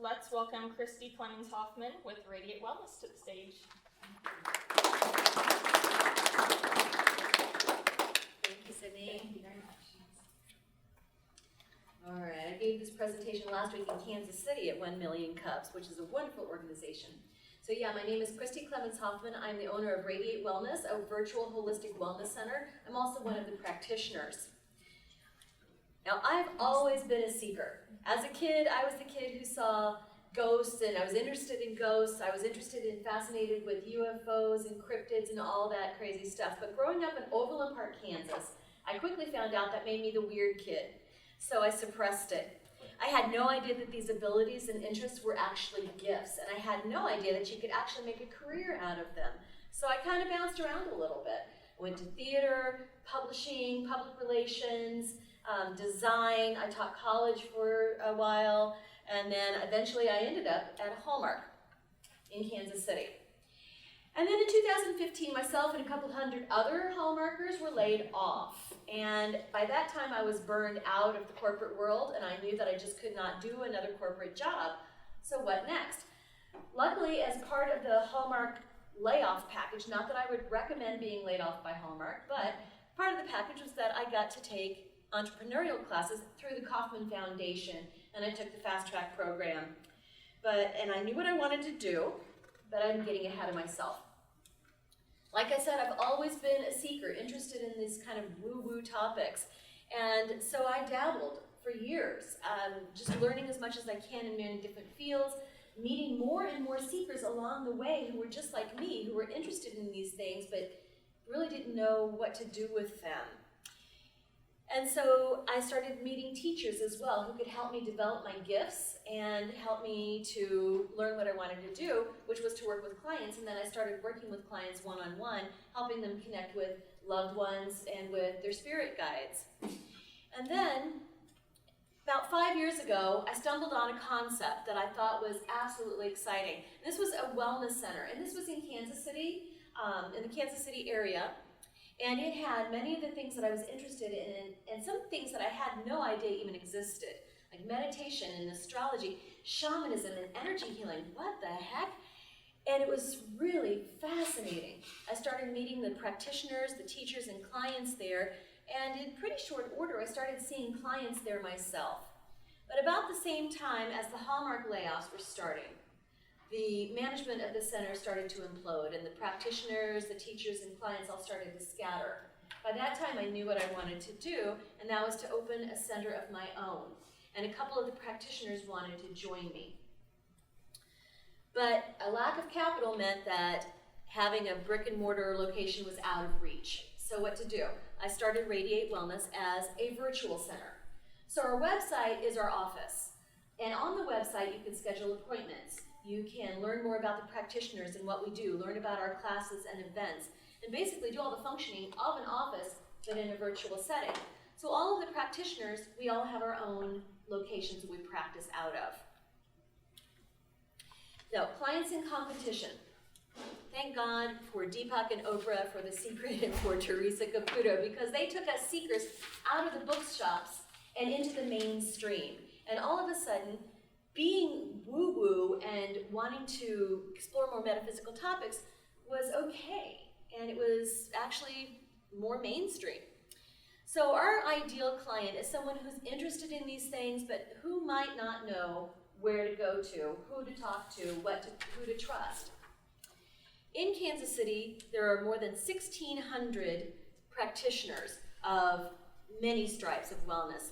let's welcome Christy Clemens-Hoffman with Radiate Wellness to the stage. Thank you, Sydney. Thank you very much. All right, I gave this presentation last week in Kansas City at 1 Million Cups, which is a wonderful organization. So yeah, my name is Christy Clemens-Hoffman. I'm the owner of Radiate Wellness, a virtual holistic wellness center. I'm also one of the practitioners. Now, I've always been a seeker. As a kid, I was the kid who saw ghosts, and I was interested in ghosts. I was interested and fascinated with UFOs and cryptids and all that crazy stuff. But growing up in Overland Park, Kansas, I quickly found out that made me the weird kid. So I suppressed it. I had no idea that these abilities and interests were actually gifts, and I had no idea that you could actually make a career out of them. So I kind of bounced around a little bit. I went to theater, publishing, public relations, design. I taught college for a while, and then eventually I ended up at Hallmark in Kansas City. And then in 2015, myself and a couple hundred other Hallmarkers were laid off. And by that time, I was burned out of the corporate world, and I knew that I just could not do another corporate job. So what next? Luckily, as part of the Hallmark layoff package, not that I would recommend being laid off by Hallmark, but part of the package was that I got to take entrepreneurial classes through the Kauffman Foundation, and I took the fast track program. And I knew what I wanted to do, but I'm getting ahead of myself. Like I said, I've always been a seeker, interested in these kind of woo-woo topics. And so I dabbled for years, just learning as much as I can in many different fields, meeting more and more seekers along the way who were just like me, who were interested in these things, but really didn't know what to do with them. And so I started meeting teachers as well who could help me develop my gifts and help me to learn what I wanted to do, which was to work with clients. And then I started working with clients one-on-one, helping them connect with loved ones and with their spirit guides. And then, about 5 years ago, I stumbled on a concept that I thought was absolutely exciting. This was a wellness center, and this was in Kansas City, in the Kansas City area. And it had many of the things that I was interested in, and some things that I had no idea even existed, like meditation and astrology, shamanism and energy healing. What the heck? And it was really fascinating. I started meeting the practitioners, the teachers, and clients there, and in pretty short order, I started seeing clients there myself. But about the same time as the Hallmark layoffs were starting, the management of the center started to implode, and the practitioners, the teachers, and clients all started to scatter. By that time, I knew what I wanted to do, and that was to open a center of my own. And a couple of the practitioners wanted to join me. But a lack of capital meant that having a brick and mortar location was out of reach. So what to do? I started Radiate Wellness as a virtual center. So our website is our office. And on the website, you can schedule appointments. You can learn more about the practitioners and what we do, learn about our classes and events, and basically do all the functioning of an office, but in a virtual setting. So all of the practitioners, we all have our own locations that we practice out of. Now, clients in competition. Thank God for Deepak and Oprah, for The Secret, and for Teresa Caputo, because they took us seekers out of the bookshops and into the mainstream. And all of a sudden, being woo-woo and wanting to explore more metaphysical topics was okay, and it was actually more mainstream. So our ideal client is someone who's interested in these things, but who might not know where to go to, who to talk to, who to trust. In Kansas City, there are more than 1,600 practitioners of many stripes of wellness.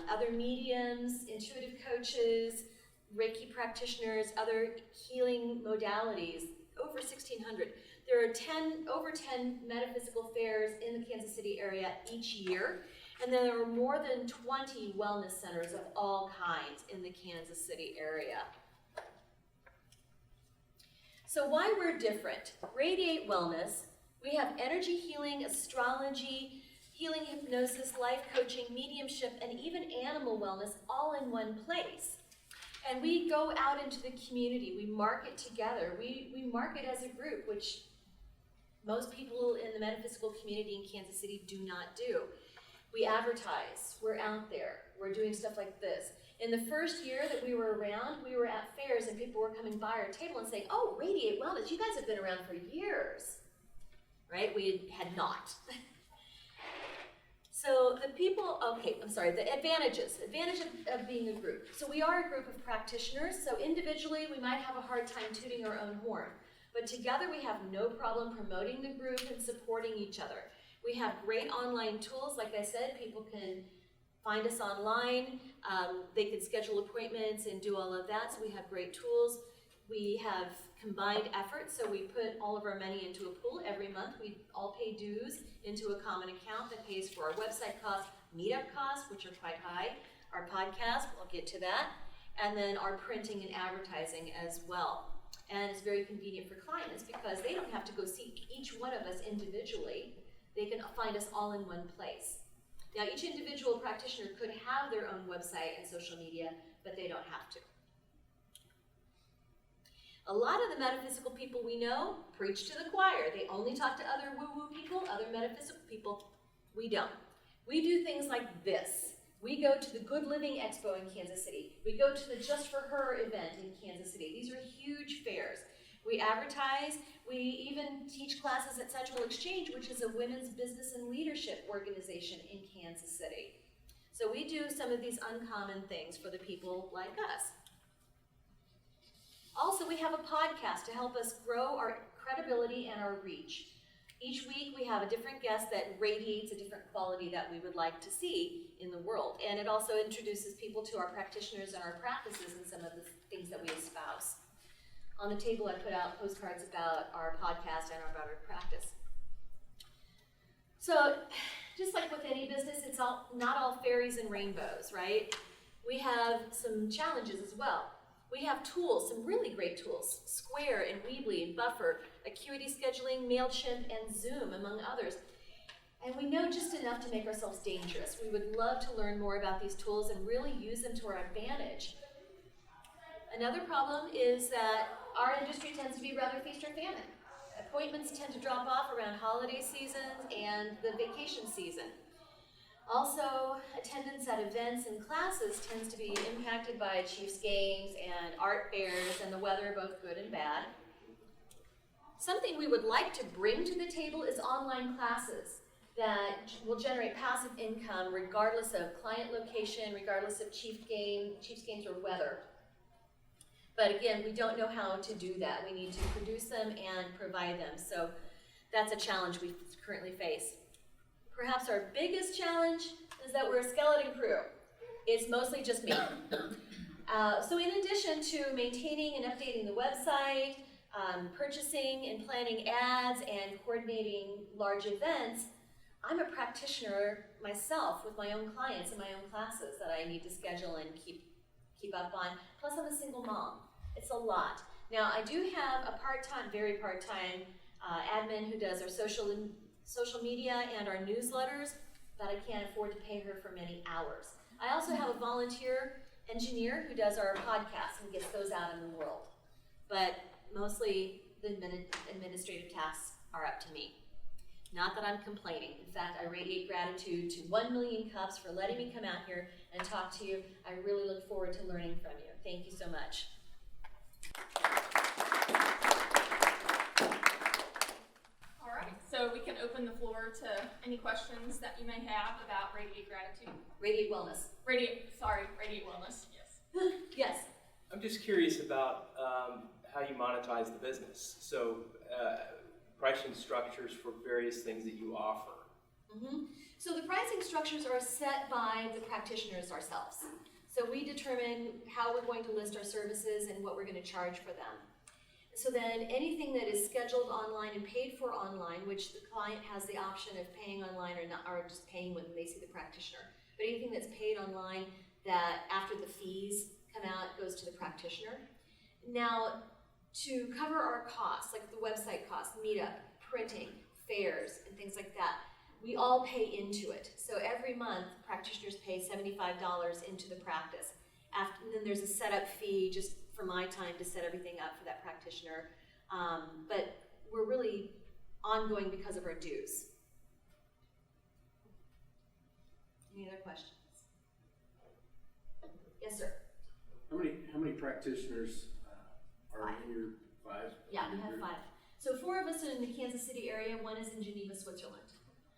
Other mediums, intuitive coaches, Reiki practitioners, other healing modalities, over 1,600. There are over 10 metaphysical fairs in the Kansas City area each year, and then there are more than 20 wellness centers of all kinds in the Kansas City area. So why we're different? Radiate Wellness, we have energy healing, astrology, healing hypnosis, life coaching, mediumship, and even animal wellness all in one place. And we go out into the community, we market together, we market as a group, which most people in the metaphysical community in Kansas City do not do. We advertise, we're out there, we're doing stuff like this. In the first year that we were around, we were at fairs and people were coming by our table and saying, oh, Radiate Wellness, you guys have been around for years, right? We had not. So the the advantage of being a group. So we are a group of practitioners, so individually we might have a hard time tooting our own horn, but together we have no problem promoting the group and supporting each other. We have great online tools, like I said, people can find us online, they can schedule appointments and do all of that, so we have great tools. We have combined efforts, so we put all of our money into a pool every month. We all pay dues into a common account that pays for our website costs, meetup costs, which are quite high, our podcast, we'll get to that, and then our printing and advertising as well. And it's very convenient for clients because they don't have to go see each one of us individually. They can find us all in one place. Now, each individual practitioner could have their own website and social media, but they don't have to. A lot of the metaphysical people we know preach to the choir. They only talk to other woo-woo people, other metaphysical people. We don't. We do things like this. We go to the Good Living Expo in Kansas City. We go to the Just For Her event in Kansas City. These are huge fairs. We advertise. We even teach classes at Central Exchange, which is a women's business and leadership organization in Kansas City. So we do some of these uncommon things for the people like us. Also, we have a podcast to help us grow our credibility and our reach. Each week we have a different guest that radiates a different quality that we would like to see in the world. And it also introduces people to our practitioners and our practices and some of the things that we espouse. On the table I put out postcards about our podcast and about our practice. So just like with any business, it's not all fairies and rainbows, right? We have some challenges as well. We have tools, some really great tools, Square and Weebly and Buffer, Acuity Scheduling, MailChimp, and Zoom, among others. And we know just enough to make ourselves dangerous. We would love to learn more about these tools and really use them to our advantage. Another problem is that our industry tends to be rather feast or famine. Appointments tend to drop off around holiday seasons and the vacation season. Also, attendance at events and classes tends to be impacted by Chiefs games and art fairs and the weather, both good and bad. Something we would like to bring to the table is online classes that will generate passive income regardless of client location, regardless of Chiefs games or weather. But again, we don't know how to do that. We need to produce them and provide them. So that's a challenge we currently face. Perhaps our biggest challenge is that we're a skeleton crew. It's mostly just me. So in addition to maintaining and updating the website, purchasing and planning ads, and coordinating large events, I'm a practitioner myself with my own clients and my own classes that I need to schedule and keep up on. Plus I'm a single mom. It's a lot. Now I do have a part-time, very part-time admin who does our social media and our newsletters, but I can't afford to pay her for many hours. I also have a volunteer engineer who does our podcasts and gets those out in the world. But mostly the administrative tasks are up to me. Not that I'm complaining. In fact, I radiate gratitude to 1 million cups for letting me come out here and talk to you. I really look forward to learning from you. Thank you so much. All right, so we can open the floor to any questions that you may have about Radiate Gratitude. Radiate Wellness. Radiate Wellness, yes. Yes. I'm just curious about how you monetize the business. So pricing structures for various things that you offer. Mm-hmm. So the pricing structures are set by the practitioners ourselves. So we determine how we're going to list our services and what we're going to charge for them. So then anything that is scheduled online and paid for online, which the client has the option of paying online or not, or just paying when they see the practitioner. But anything that's paid online that after the fees come out goes to the practitioner. Now, to cover our costs, like the website costs, meetup, printing, fairs, and things like that, we all pay into it. So every month, practitioners pay $75 into the practice. And then there's a setup fee just for my time to set everything up for that practitioner. But we're really ongoing because of our dues. Any other questions? Yes, sir. How many practitioners are in your 5? Yeah, we have 5. So 4 of us are in the Kansas City area, 1 is in Geneva, Switzerland.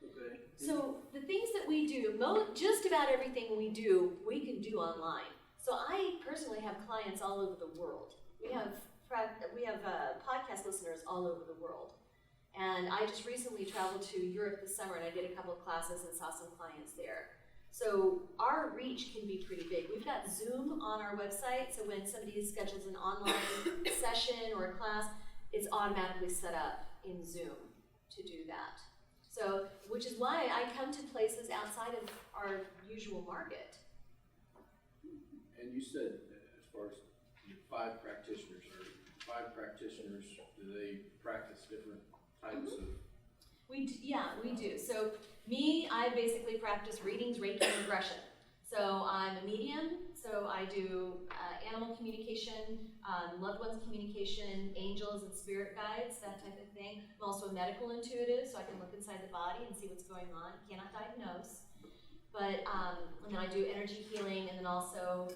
Okay. So the things that we do, just about everything we do, we can do online. So I personally have clients all over the world. We have podcast listeners all over the world. And I just recently traveled to Europe this summer and I did a couple of classes and saw some clients there. So our reach can be pretty big. We've got Zoom on our website, so when somebody schedules an online session or a class, it's automatically set up in Zoom to do that. So, which is why I come to places outside of our usual market. And you said, as far as 5 practitioners, do they practice different types of? We do. So me, I basically practice readings, Reiki, and regression. So I'm a medium, so I do animal communication, loved ones communication, angels and spirit guides, that type of thing. I'm also a medical intuitive, so I can look inside the body and see what's going on. Cannot diagnose. But, and then I do energy healing and then also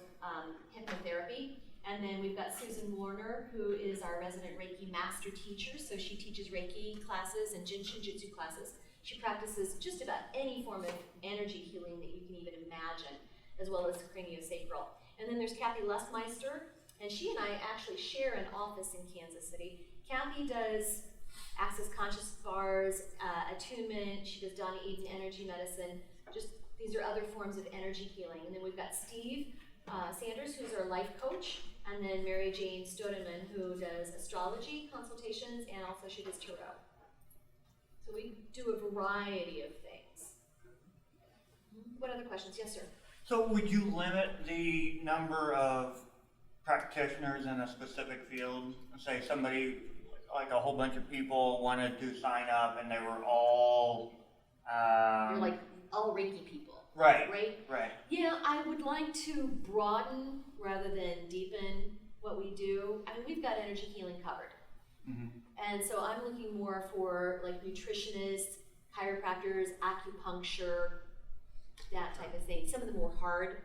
hypnotherapy. And then we've got Susan Warner, who is our resident Reiki master teacher. So she teaches Reiki classes and Jin Shinjutsu classes. She practices just about any form of energy healing that you can even imagine, as well as craniosacral. And then there's Kathy Lustmeister, and she and I actually share an office in Kansas City. Kathy does access conscious bars, attunement. She does Donna Eden energy medicine. Just these are other forms of energy healing. And then we've got Steve Sanders, who's our life coach, and then Mary Jane Stodeman, who does astrology consultations, and also she does tarot. So we do a variety of things. What other questions? Yes, sir. So would you limit the number of practitioners in a specific field? Say somebody, like a whole bunch of people wanted to sign up and they were all... You're like all Reiki people. Right. Right? Yeah, I would like to broaden rather than deepen what we do. I mean, we've got energy healing covered. Mm-hmm. And so I'm looking more for like nutritionists, chiropractors, acupuncture, that type of thing. Some of the more hard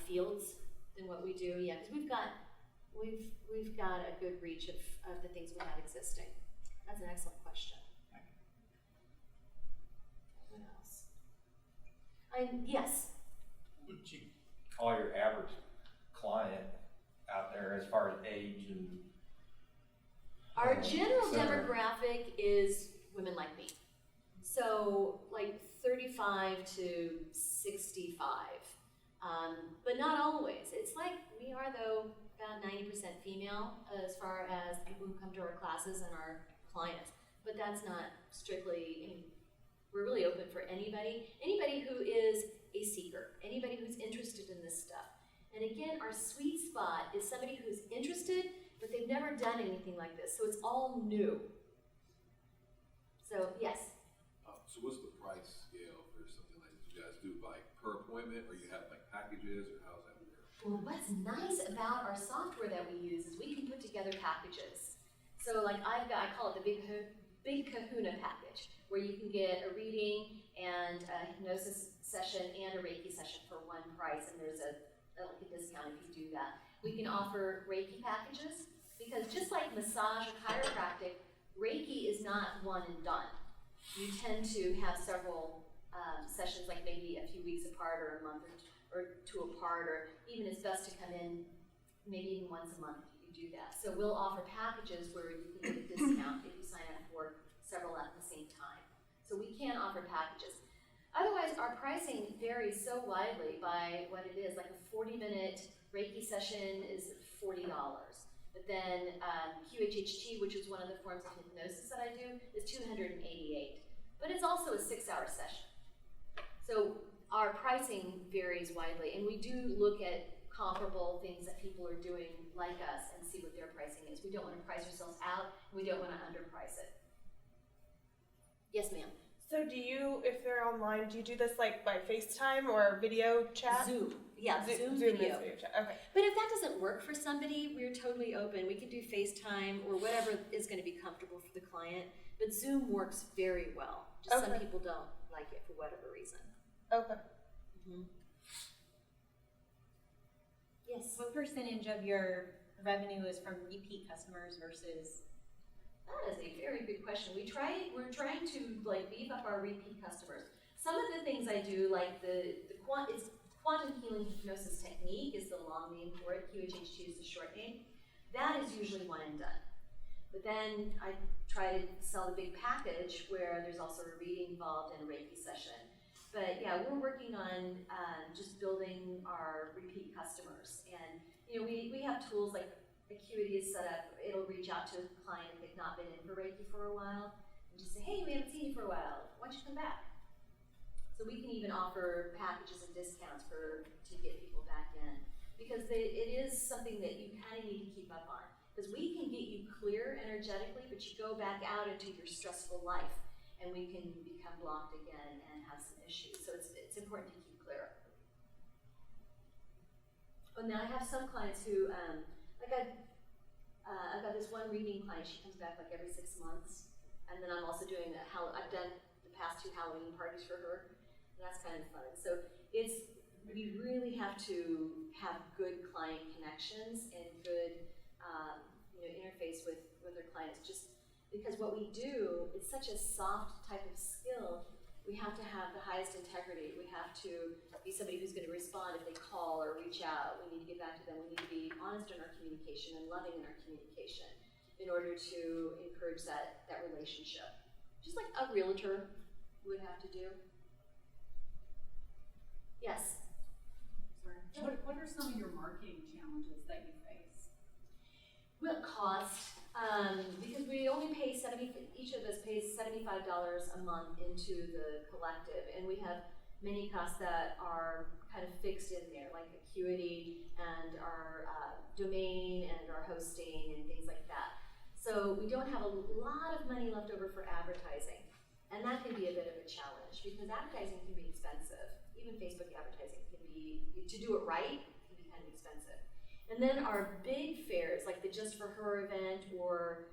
fields than what we do. Yeah, because we've got a good reach of the things we have existing. That's an excellent question. What else? Yes. Would you call your average client out there as far as age and? Our general center? demographic is women like me. So like 35 to 65. But not always. It's like we are though about 90% female as far as people who come to our classes and our clients. But that's not strictly, we're really open for anybody who is a seeker, anybody who's interested in this stuff. And again, our sweet spot is somebody who's interested, but they've never done anything like this, so it's all new. So, yes? So what's the price scale for something like this you guys do, like per appointment, or you have like packages, or how does that work? Well, what's nice about our software that we use is we can put together packages. So like I call it the Big Kahuna package, where you can get a reading and a hypnosis session and a Reiki session for one price, and there's a discount if you do that. We can offer Reiki packages, because just like massage or chiropractic, Reiki is not one and done. You tend to have several sessions, like maybe a few weeks apart or a month or two apart, or even it's best to come in maybe even once a month if you do that. So we'll offer packages where you can get a discount if you sign up for several at the same time. So we can offer packages. Otherwise, our pricing varies so widely by what it is. Like a 40-minute Reiki session is $40. But then QHHT, which is one of the forms of hypnosis that I do, is $288. But it's also a 6-hour session. So our pricing varies widely, and we do look at comparable things that people are doing like us and see what their pricing is. We don't want to price ourselves out, and we don't want to underprice it. Yes, ma'am. So do you, if they're online, do you do this like by FaceTime or video chat? Zoom. Yeah, Zoom is video. video chat. Okay. But if that doesn't work for somebody, we're totally open. We can do FaceTime or whatever is going to be comfortable for the client. But Zoom works very well. Just some Okay. people don't like it for whatever reason. Okay. Yes. What percentage of your revenue is from repeat customers versus? That is a very good question. We're trying to like beef up our repeat customers. Some of the things I do, like it's quantum healing hypnosis technique is the long name for it. QHH2 is the short name. That is usually one and done. But then I try to sell the big package where there's also a reading involved and a Reiki session. But yeah, we're working on just building our repeat customers. And you know, we have tools like Acuity is set up. It'll reach out to a client if they've not been in for Reiki for a while and just say, hey, we haven't seen you for a while. Why don't you come back? So we can even offer packages and discounts to get people back in. Because it is something that you kind of need to keep up on. Because we can get you clear energetically, but you go back out into your stressful life and we can become blocked again and have some issues. So it's important to keep clear. Oh, now I have some clients who, I've got this one reading client, she comes back like every 6 months. And then I'm also doing I've done the past 2 Halloween parties for her. And that's kind of fun. So we really have to have good client connections and good interface with our clients, just because what we do is such a soft type of skill. We have to have the highest integrity. We have to be somebody who's going to respond if they call or reach out. We need to get back to them. We need to be honest in our communication and loving in our communication in order to encourage that relationship, just like a realtor would have to do. Yes. Sorry. What are some of your marketing challenges that you face? Well, cost, because we only pay each of us pays $75 a month into the collective, and we have many costs that are kind of fixed in there, like Acuity and our domain and our hosting and things like that. So we don't have a lot of money left over for advertising, and that can be a bit of a challenge because advertising can be expensive. Even Facebook advertising can be, to do it right, can be kind of expensive. And then our big fairs, like the Just For Her event or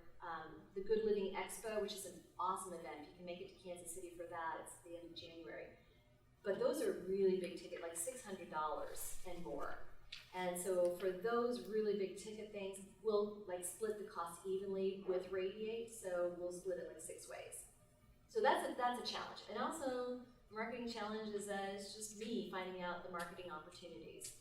the Good Living Expo, which is an awesome event. You can make it to Kansas City for that. It's the end of January. But those are really big ticket, like $600 and more. And so for those really big ticket things, we'll like split the cost evenly with Radiate. So we'll split it like 6 ways. So that's a challenge. And also, marketing challenge is it's just me finding out the marketing opportunities.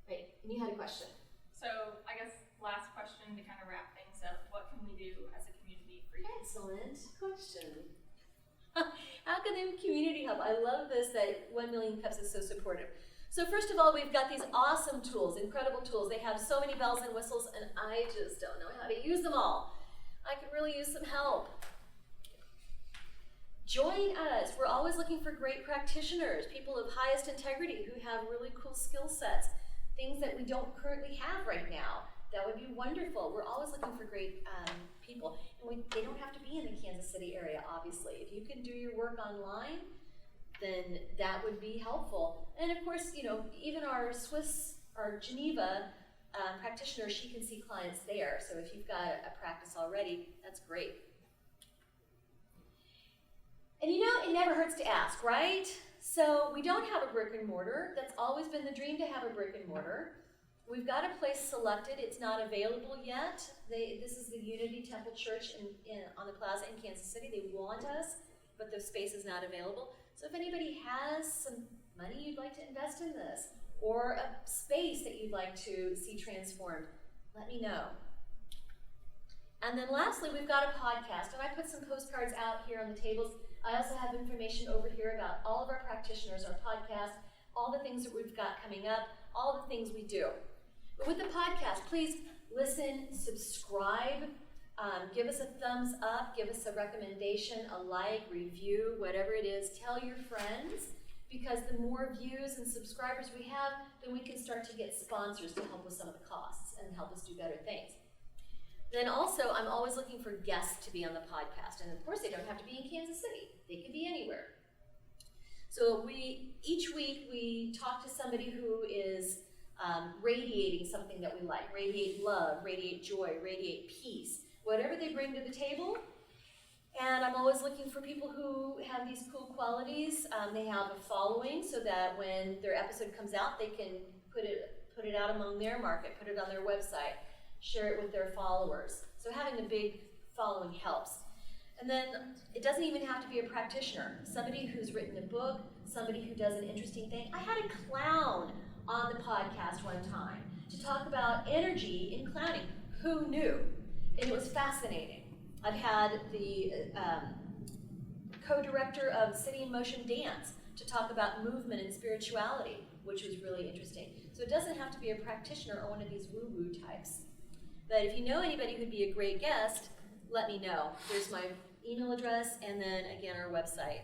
Right, and you had a question. So I guess last question to kind of wrap things up. What can we do as a community for you? Excellent question. How can the community help? I love this that 1 Million Cups is so supportive. So first of all, we've got these awesome tools, incredible tools. They have so many bells and whistles, and I just don't know how to use them all. I could really use some help. Join us. We're always looking for great practitioners, people of highest integrity who have really cool skill sets, things that we don't currently have right now. That would be wonderful. We're always looking for great people. And they don't have to be in the Kansas City area, obviously. If you can do your work online, then that would be helpful. And of course, even our Geneva practitioner, she can see clients there. So if you've got a practice already, that's great. And it never hurts to ask, right? So we don't have a brick and mortar. That's always been the dream, to have a brick and mortar. We've got a place selected. It's not available yet. This is the Unity Temple Church on the plaza in Kansas City. They want us, but the space is not available. So if anybody has some money you'd like to invest in this, or a space that you'd like to see transformed, let me know. And then lastly, we've got a podcast, and I put some postcards out here on the tables. I also have information over here about all of our practitioners, our podcast, all the things that we've got coming up, all the things we do. But with the podcast, please listen, subscribe, give us a thumbs up, give us a recommendation, a like, review, whatever it is. Tell your friends, because the more views and subscribers we have, then we can start to get sponsors to help with some of the costs and help us do better things. Then also, I'm always looking for guests to be on the podcast. And of course, they don't have to be in Kansas City. They can be anywhere. So each week we talk to somebody who is radiating something that we like. Radiate love, radiate joy, radiate peace. Whatever they bring to the table, And I'm always looking for people who have these cool qualities. They have a following so that when their episode comes out, they can put it out among their market, put it on their website, share it with their followers. So having a big following helps. And then it doesn't even have to be a practitioner. Somebody who's written a book, somebody who does an interesting thing. I had a clown on the podcast one time to talk about energy in clowning. Who knew? And it was fascinating. I've had the co-director of City in Motion Dance to talk about movement and spirituality, which was really interesting. So it doesn't have to be a practitioner or one of these woo-woo types. But if you know anybody who'd be a great guest, let me know. There's my email address and then again our website.